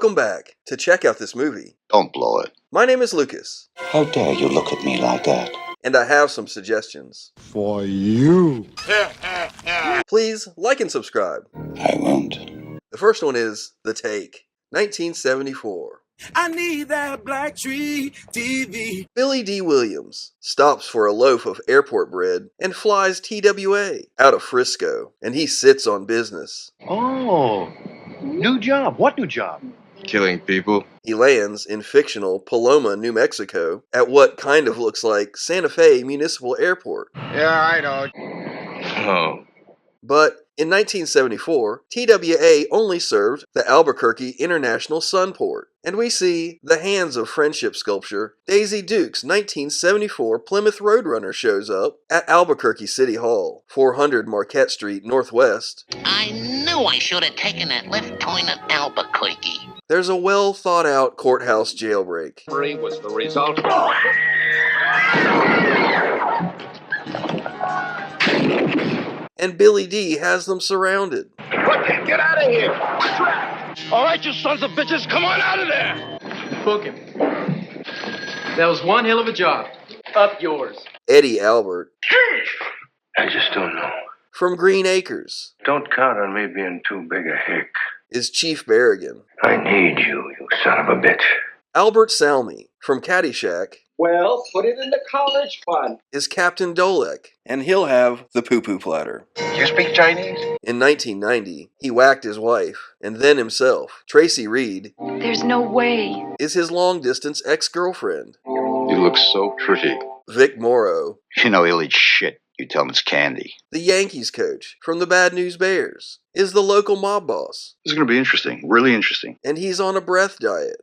Welcome back to check out this movie. Don't blow it. My name is Lucas. How dare you look at me like that? And I have some suggestions. For you. Please like and subscribe. I won't. The first one is The Take, 1974. I need that black tree TV. Billy Dee Williams stops for a loaf of airport bread and flies TWA out of Frisco, and he sits on business. Oh, new job. What new job? Killing people. He lands in fictional Paloma, New Mexico, at what kind of looks like Santa Fe Municipal Airport. Yeah, I know. Oh. But in 1974, TWA only served the Albuquerque International Sunport, and we see the Hands of Friendship sculpture. Daisy Duke's 1974 Plymouth Roadrunner shows up at Albuquerque City Hall, 400 Marquette Street Northwest. I knew I should have taken that left turn at Albuquerque. There's a well-thought-out courthouse jailbreak. Was the result. And Billy Dee has them surrounded. Get out of here! All right, you sons of bitches, come on out of there! Book him. That was one hell of a job. Up yours. Eddie Albert. I just don't know. From Green Acres. Don't count on me being too big a hick. Is Chief Berrigan. I need you, you son of a bitch. Albert Salmi. From Caddyshack. Well, put it in the college fund. Is Captain Dolek, and he'll have the poo-poo platter. You speak Chinese? In 1990, he whacked his wife, and then himself. Tracy Reed. There's no way. Is his long-distance ex-girlfriend. You look so pretty. Vic Morrow. You know he'll eat shit. You tell him it's candy. The Yankees coach from the Bad News Bears. Is the local mob boss. This is going to be interesting. Really interesting. And he's on a breath diet.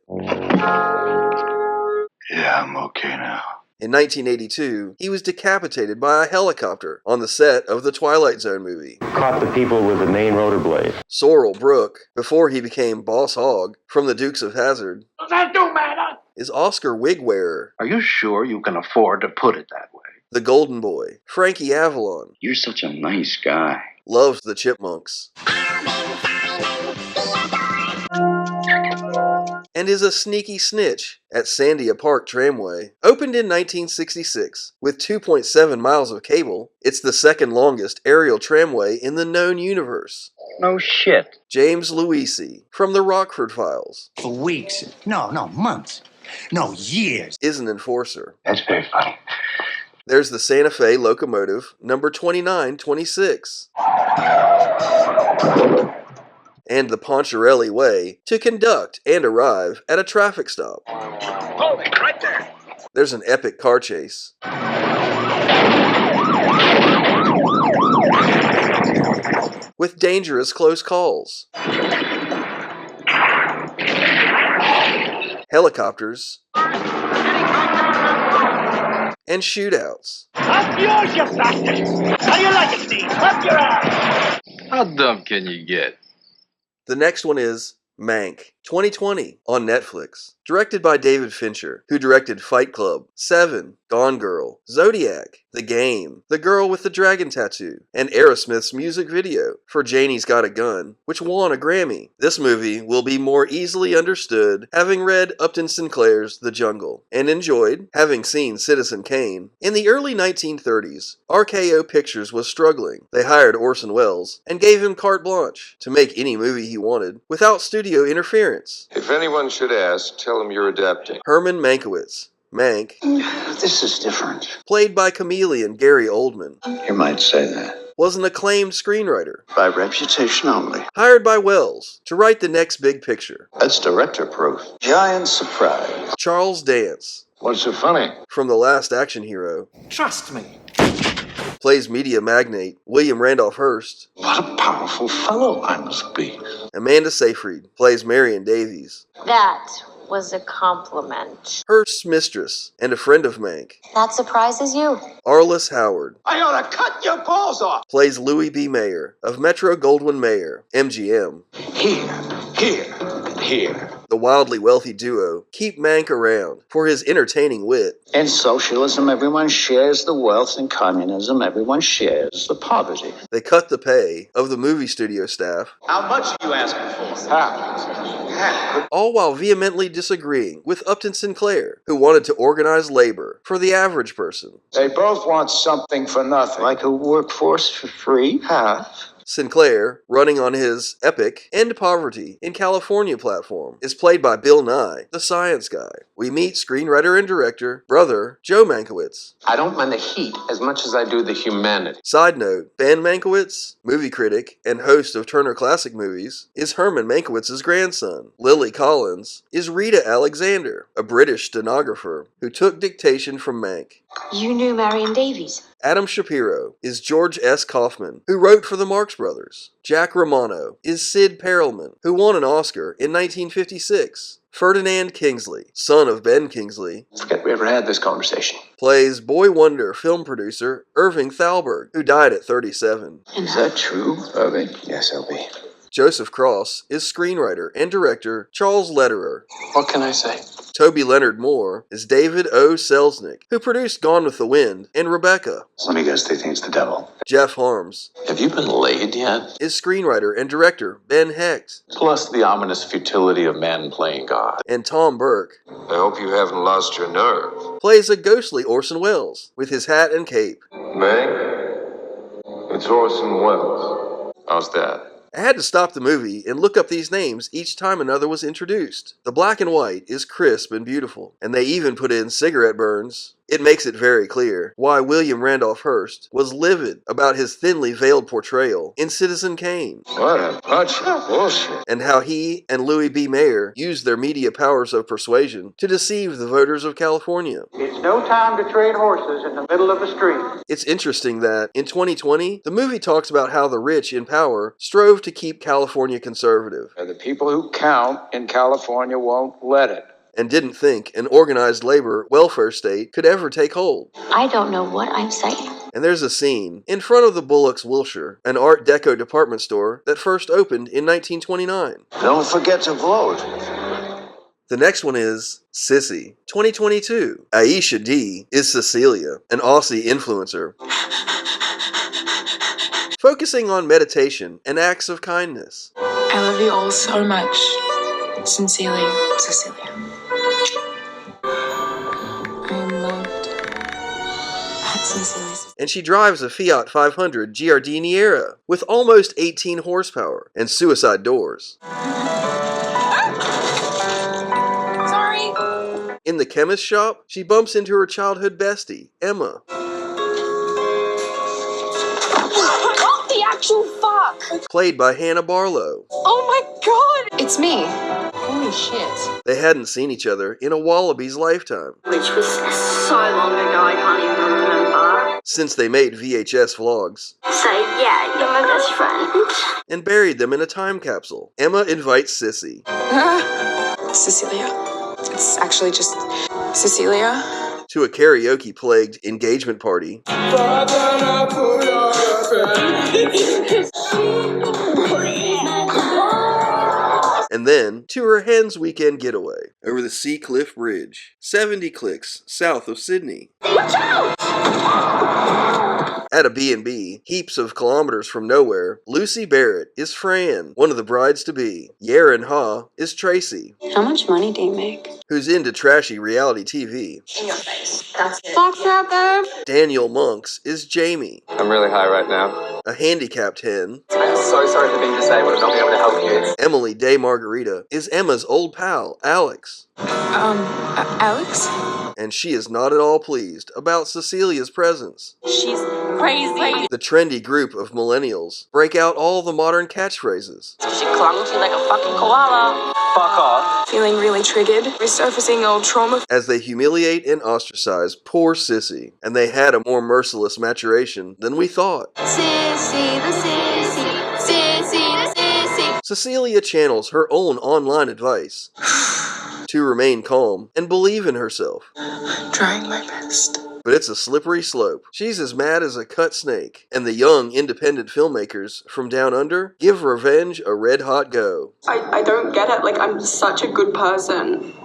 Yeah, I'm okay now. In 1982, he was decapitated by a helicopter on the set of the Twilight Zone movie. Caught the people with the main rotor blade. Sorrel Brooke, before he became Boss Hogg from the Dukes of Hazzard, That don't matter. is Oscar wig wearer. Are you sure you can afford to put it that way? The Golden Boy, Frankie Avalon, You're such a nice guy. loves the Chipmunks. And is a sneaky snitch at Sandia Tramway. Opened in 1966 with 2.7 miles of cable, it's the second longest aerial tramway in the known universe. No shit. James Luisi from the Rockford Files For weeks. No, months. No, years. is an enforcer. That's very funny. There's the Santa Fe locomotive number 2926. And the Poncherelli Way to conduct and arrive at a traffic stop. Hold it right there. There's an epic car chase. With dangerous close calls. Helicopters. And shootouts. Up yours, you bastard. How do you like it, Steve? Up your ass. How dumb can you get? The next one is Mank, 2020 on Netflix. Directed by David Fincher, who directed Fight Club, Seven, Gone Girl, Zodiac, The Game, The Girl with the Dragon Tattoo, and Aerosmith's music video for Janie's Got a Gun, which won a Grammy. This movie will be more easily understood having read Upton Sinclair's The Jungle, and enjoyed having seen Citizen Kane. In the early 1930s, RKO Pictures was struggling. They hired Orson Wells and gave him carte blanche to make any movie he wanted without studio interference. If anyone should ask, tell them you're adapting. Herman Mankowitz, Mank, This is different. played by comedian Gary Oldman, You might say that. was an acclaimed screenwriter, By reputation only. hired by Wells to write the next big picture. That's director proof. Giant surprise. Charles Dance, What's so funny? from The Last Action Hero, Trust me. plays media magnate William Randolph Hearst. What a powerful fellow I must be. Amanda Seyfried plays Marion Davies, That was a compliment. Hearst's mistress and a friend of Mank. That surprises you? Arliss Howard I ought to cut your balls off. plays Louis B. Mayer of Metro Goldwyn Mayer, MGM. Here, here. The wildly wealthy duo keep Mank around for his entertaining wit. In socialism, everyone shares the wealth. In communism, everyone shares the poverty. They cut the pay of the movie studio staff. How much are you asking for? Half. All while vehemently disagreeing with Upton Sinclair, who wanted to organize labor for the average person. They both want something for nothing. Like a workforce for free? Half. Sinclair, running on his epic End Poverty in California platform, is played by Bill Nye, the science guy. We meet screenwriter and director, brother Joe Mankowitz. I don't mind the heat as much as I do the humanity. Side note, Ben Mankowitz, movie critic and host of Turner Classic Movies, is Herman Mankowitz's grandson. Lily Collins is Rita Alexander, a British stenographer who took dictation from Mank. You knew Marion Davies. Adam Shapiro is George S. Kaufman, who wrote for the Marx Brothers. Jack Romano is Sid Perelman, who won an Oscar in 1956. Ferdinand Kingsley, son of Ben Kingsley, Forget we ever had this conversation. plays boy wonder film producer Irving Thalberg, who died at 37. Is that true, Irving? Yes, LB. Joseph Cross is screenwriter and director Charles Lederer. What can I say? Toby Leonard Moore is David O. Selznick, who produced Gone with the Wind and Rebecca. Let me guess, they think it's the devil. Jeff Harms Have you been laid yet? is screenwriter and director Ben Hecht. Plus the ominous futility of man playing God. And Tom Burke I hope you haven't lost your nerve. plays a ghostly Orson Welles with his hat and cape. Meg, it's Orson Wells. How's that? I had to stop the movie and look up these names each time another was introduced. The black and white is crisp and beautiful, and they even put in cigarette burns. It makes it very clear why William Randolph Hearst was livid about his thinly veiled portrayal in Citizen Kane, What a bunch of bullshit. and how he and Louis B. Mayer used their media powers of persuasion to deceive the voters of California. It's no time to trade horses in the middle of the street. It's interesting that, in 2020, the movie talks about how the rich in power strove to keep California conservative, The people who count in California won't let it. and didn't think an organized labor welfare state could ever take hold. I don't know what I'm saying. And there's a scene in front of the Bullock's Wilshire, an Art Deco department store that first opened in 1929. Don't forget to vote. The next one is Sissy. 2022. Aisha Dee is Cecilia, an Aussie influencer, focusing on meditation and acts of kindness. I love you all so much. Sincerely, Cecilia. I am loved. Sincerely. And she drives a Fiat 500 Giardiniera with almost 18 horsepower and suicide doors. Sorry. In the chemist shop, she bumps into her childhood bestie, Emma. What the actual fuck? Played by Hannah Barlow. Oh my god! It's me. Holy shit. They hadn't seen each other in a wallaby's lifetime, Which was so long ago, I can't even remember. since they made VHS vlogs So, yeah, you're my best friend. and buried them in a time capsule. Emma invites Sissy Cecilia. It's actually just Cecilia. to a karaoke-plagued engagement party. And then to her hen's weekend getaway over the Sea Cliff Bridge, 70 clicks south of Sydney. Watch out! At a B&B, heaps of kilometers from nowhere, Lucy Barrett is Fran, one of the brides-to-be. Yaren Ha is Tracy, How much money do you make? who's into trashy reality TV. In your face. That's it. Fuck that, babe. Daniel Monks is Jamie, I'm really high right now. a handicapped hen. I'm so sorry for being disabled and not being able to help you. Emily de Margarita is Emma's old pal, Alex. Alex? And she is not at all pleased about Cecilia's presence. She's crazy. The trendy group of millennials break out all the modern catchphrases. She clung to you like a fucking koala. Fuck off. Feeling really triggered. Resurfacing old trauma. As they humiliate and ostracize poor Sissy, and they had a more merciless maturation than we thought. Sissy, the sissy, sissy, the sissy. Cecilia channels her own online advice to remain calm and believe in herself. Trying my best. But but it's a slippery slope. She's as mad as a cut snake, and the young independent filmmakers from down under give revenge a red-hot go. I don't get it. Like, I'm such a good person.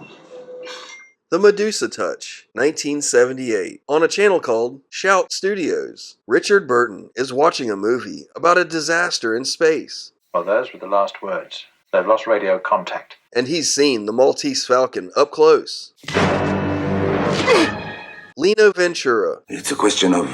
The Medusa Touch, 1978, on a channel called Shout Studios. Richard Burton is watching a movie about a disaster in space. Well, those were the last words. They've lost radio contact. And he's seen the Maltese Falcon up close. Lino Ventura. It's a question of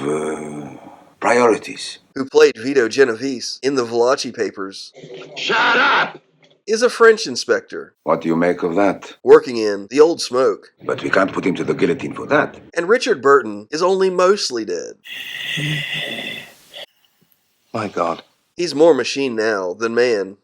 priorities. Who played Vito Genovese in the Valachi Papers. Shut up! Is a French inspector. What do you make of that? Working in the Old Smoke. But we can't put him to the guillotine for that. And Richard Burton is only mostly dead. My God. He's more machine now than man.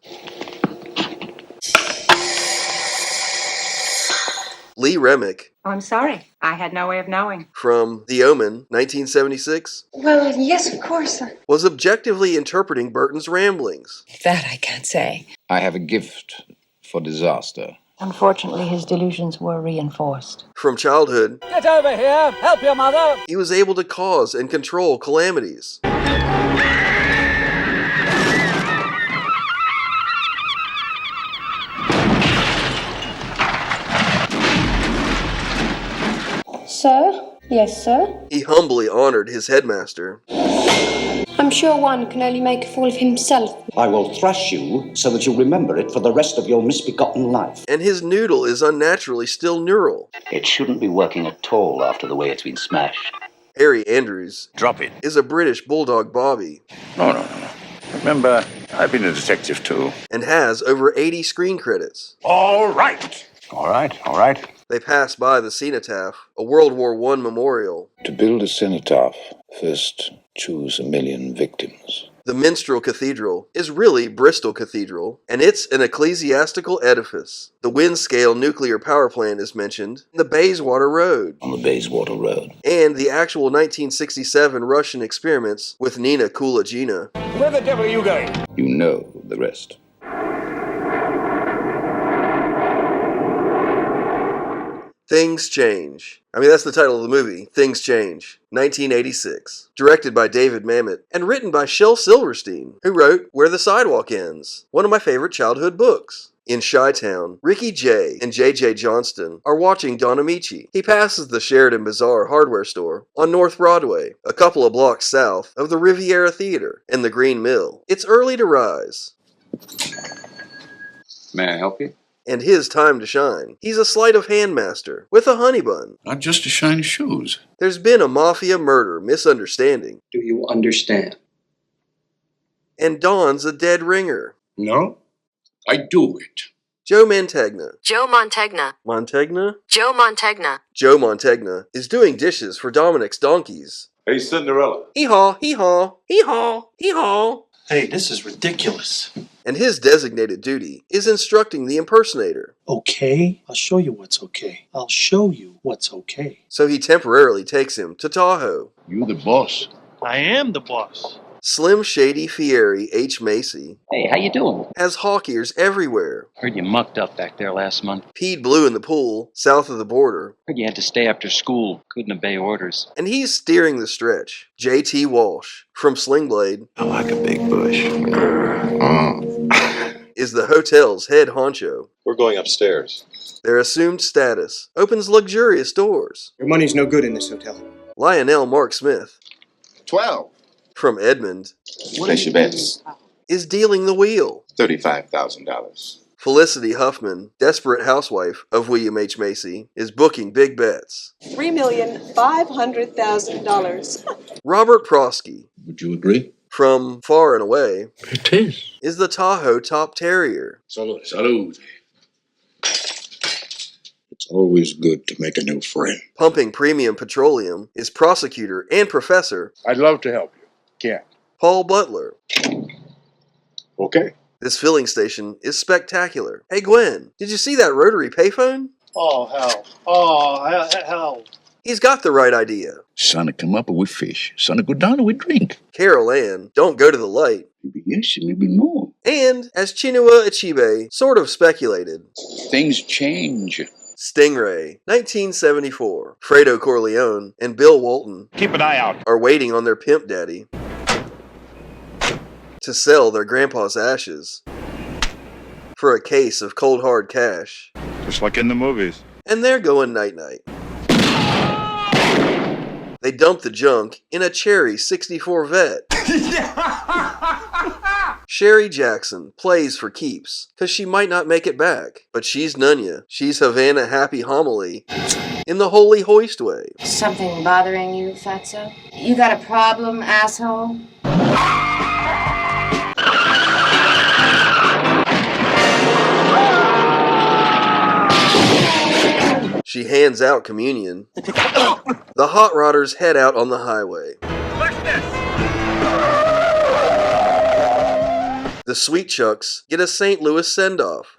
Lee Remick. I'm sorry. I had no way of knowing. From The Omen, 1976. Well, yes, of course. Was objectively interpreting Burton's ramblings. That I can't say. I have a gift for disaster. Unfortunately, his delusions were reinforced. From childhood. Get over here! Help your mother! He was able to cause and control calamities. Sir? Yes, sir? He humbly honored his headmaster. I'm sure one can only make a fool of himself. I will thrash you so that you remember it for the rest of your misbegotten life. And his noodle is unnaturally still neural. It shouldn't be working at all after the way it's been smashed. Harry Andrews. Drop it. Is a British bulldog Bobby. No. Remember, I've been a detective too. And has over 80 screen credits. All right. All right. They pass by the cenotaph, a World War I memorial. To build a cenotaph, first choose 1,000,000 victims. The Minstrel Cathedral is really Bristol Cathedral, and it's an ecclesiastical edifice. The Windscale nuclear power plant is mentioned, the Bayswater Road. On the Bayswater Road. And the actual 1967 Russian experiments with Nina Kulagina. Where the devil are you going? You know the rest. Things Change. That's the title of the movie, Things Change, 1986. Directed by David Mamet and written by Shel Silverstein, who wrote Where the Sidewalk Ends, one of my favorite childhood books. In Chi-Town, Ricky Jay and J.J. Johnston are watching Don Ameche. He passes the Sheridan Bazaar hardware store on North Broadway, a couple of blocks south of the Riviera Theater and the Green Mill. It's early to rise. May I help you? And his time to shine. He's a sleight of hand master with a honey bun. Not just to shine shoes. There's been a mafia murder misunderstanding. Do you understand? And Don's a dead ringer. No, I do it. Joe Mantegna. Joe Mantegna. Mantegna? Joe Mantegna. Joe Mantegna is doing dishes for Dominic's donkeys. Hey, Cinderella. Hee-haw, hee-haw, hee-haw, hee-haw. Hey, this is ridiculous. And his designated duty is instructing the impersonator. Okay? I'll show you what's okay. I'll show you what's okay. So he temporarily takes him to Tahoe. You the boss. I am the boss. Slim Shady Fieri H. Macy. Hey, how you doing? Has hawk ears everywhere. Heard you mucked up back there last month. Peed blue in the pool, south of the border. Heard you had to stay after school. Couldn't obey orders. And he's steering the stretch. J.T. Walsh, from Sling Blade. I like a big bush. Is the hotel's head honcho. We're going upstairs. Their assumed status opens luxurious doors. Your money's no good in this hotel. Lionel Mark Smith. 12. From Edmond. Place your bets. Is dealing the wheel. $35,000. Felicity Huffman, desperate housewife of William H. Macy, is booking big bets. $3,500,000. Robert Prosky. Would you agree? From Far and Away. It is. The Tahoe Top Terrier. Salud. It's always good to make a new friend. Pumping premium petroleum is prosecutor and professor. I'd love to help you. Can't. Paul Butler. Okay. This filling station is spectacular. Hey Gwen, did you see that rotary payphone? Oh, hell. He's got the right idea. Son, come up and we fish. Son, go down and we drink. Carol Ann, don't go to the light. Maybe yes, maybe no. And, as Chinua Achebe sort of speculated, Things change. Stingray, 1974. Fredo Corleone and Bill Walton Keep an eye out. are waiting on their pimp daddy to sell their grandpa's ashes for a case of cold hard cash. Just like in the movies. And they're going night-night. They dump the junk in a Cherry 64 Vet. Sherry Jackson plays for keeps, cause she might not make it back. But she's Nunya. She's Havana Happy Homily in the Holy Hoist way. Something bothering you, Fatso? You got a problem, asshole? She hands out communion. The Hot Rodders head out on the highway. The Sweet Chucks get a St. Louis send-off.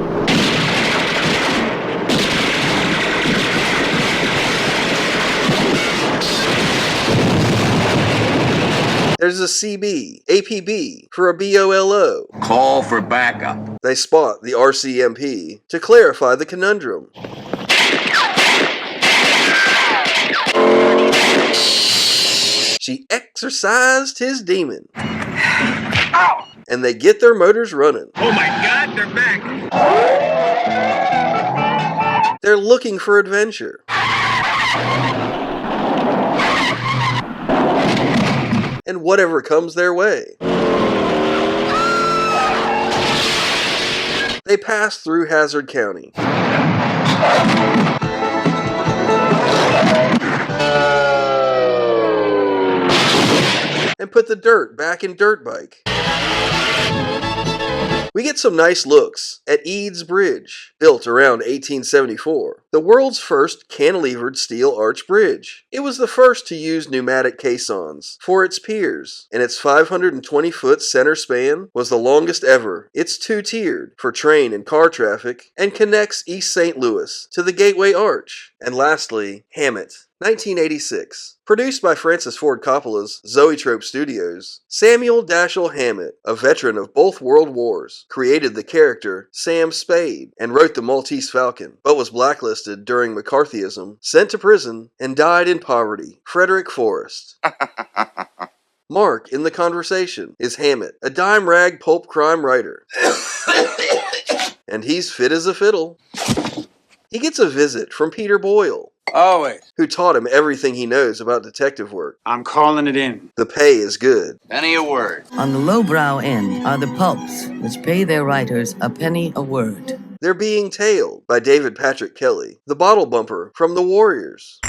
There's a CB, APB for a BOLO. Call for backup. They spot the RCMP to clarify the conundrum. She exorcised his demon. Ow! And they get their motors running. Oh my God, they're back. They're looking for adventure. And whatever comes their way. They pass through Hazard County. And put the dirt back in Dirt Bike. We get some nice looks at Eads Bridge, built around 1874, the world's first cantilevered steel arch bridge. It was the first to use pneumatic caissons for its piers, and its 520-foot center span was the longest ever. It's two-tiered for train and car traffic, and connects East St. Louis to the Gateway Arch. And lastly, Hammett, 1986. Produced by Francis Ford Coppola's Zoetrope Studios, Samuel Dashiell Hammett, a veteran of both World Wars, created the character Sam Spade and wrote The Maltese Falcon, but was blacklisted during McCarthyism, sent to prison, and died in poverty. Frederick Forrest. Mark in the conversation is Hammett, a dime rag pulp crime writer. And he's fit as a fiddle. He gets a visit from Peter Boyle. Always. Who taught him everything he knows about detective work. I'm calling it in. The pay is good. Penny a word. On the lowbrow end are the pulps, which pay their writers a penny a word. They're Being Tailed by David Patrick Kelly, the bottle bumper from The Warriors.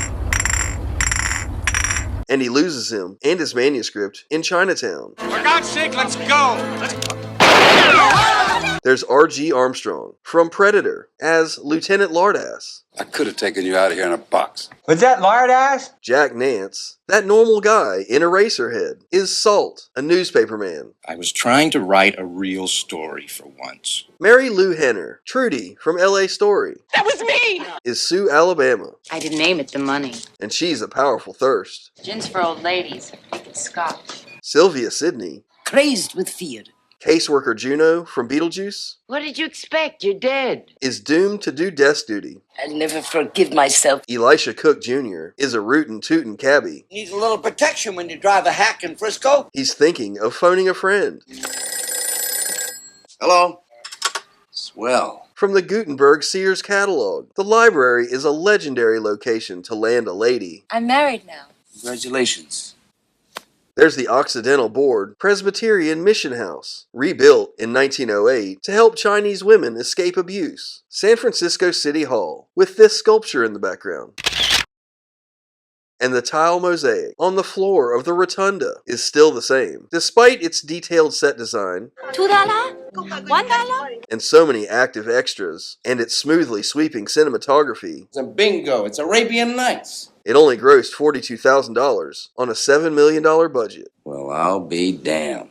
And he loses him and his manuscript in Chinatown. For God's sake, let's go! There's R.G. Armstrong from Predator as Lieutenant Lardass. I could have taken you out of here in a box. Was that Lardass? Jack Nance, that normal guy in Eraserhead, is Salt, a newspaperman. I was trying to write a real story for once. Mary Lou Henner, Trudy from L.A. Story. That was me! Is Sue Alabama. I didn't name it the money. And she's a powerful thirst. Gin's for old ladies. Scotch. Sylvia Sydney. Crazed with fear. Caseworker Juno from Beetlejuice. What did you expect? You're dead. Is doomed to do desk duty. I'll never forgive myself. Elisha Cook Jr. is a rootin' tootin' cabbie. Needs a little protection when you drive a hack in Frisco. He's thinking of phoning a friend. Hello. Swell. From the Gutenberg Sears catalog, the library is a legendary location to land a lady. I'm married now. Congratulations. There's the Occidental Board Presbyterian Mission House, rebuilt in 1908 to help Chinese women escape abuse. San Francisco City Hall, with this sculpture in the background. And the tile mosaic on the floor of the rotunda is still the same, despite its detailed set design, $2? $1? and so many active extras, and its smoothly sweeping cinematography. It's a bingo. It's Arabian Nights. It only grossed $42,000 on a $7 million budget. Well, I'll be damned.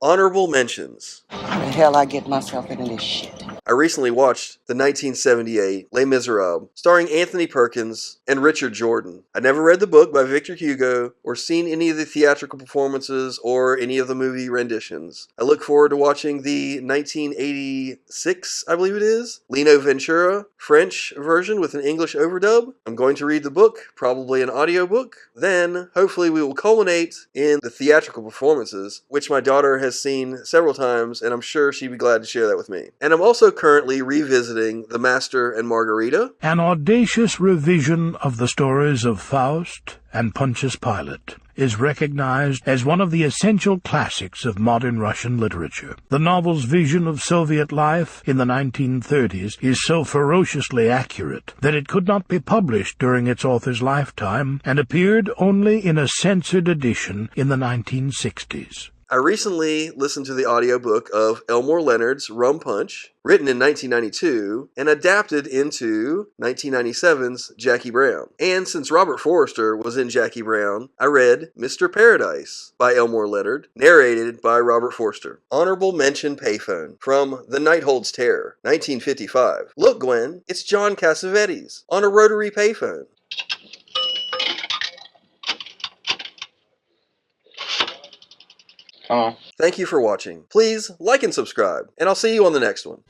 Honorable mentions. How the hell I get myself into this shit? I recently watched the 1978 Les Miserables, starring Anthony Perkins and Richard Jordan. I never read the book by Victor Hugo or seen any of the theatrical performances or any of the movie renditions. I look forward to watching the 1986, I believe it is, Lino Ventura French version with an English overdub. I'm going to read the book, probably an audiobook. Then, hopefully, we will culminate in the theatrical performances, which my daughter has seen several times, and I'm sure she'd be glad to share that with me. And I'm also currently revisiting The Master and Margarita. An audacious revision of the stories of Faust and Pontius Pilate is recognized as one of the essential classics of modern Russian literature. The novel's vision of Soviet life in the 1930s is so ferociously accurate that it could not be published during its author's lifetime and appeared only in a censored edition in the 1960s. I recently listened to the audiobook of Elmore Leonard's Rum Punch, written in 1992 and adapted into 1997's Jackie Brown. And since Robert Forster was in Jackie Brown, I read Mr. Paradise by Elmore Leonard, narrated by Robert Forster. Honorable mention payphone from The Night Holds Terror, 1955. Look, Gwen, it's John Cassavetes on a rotary payphone. Thank you for watching. Please like and subscribe, and I'll see you on the next one.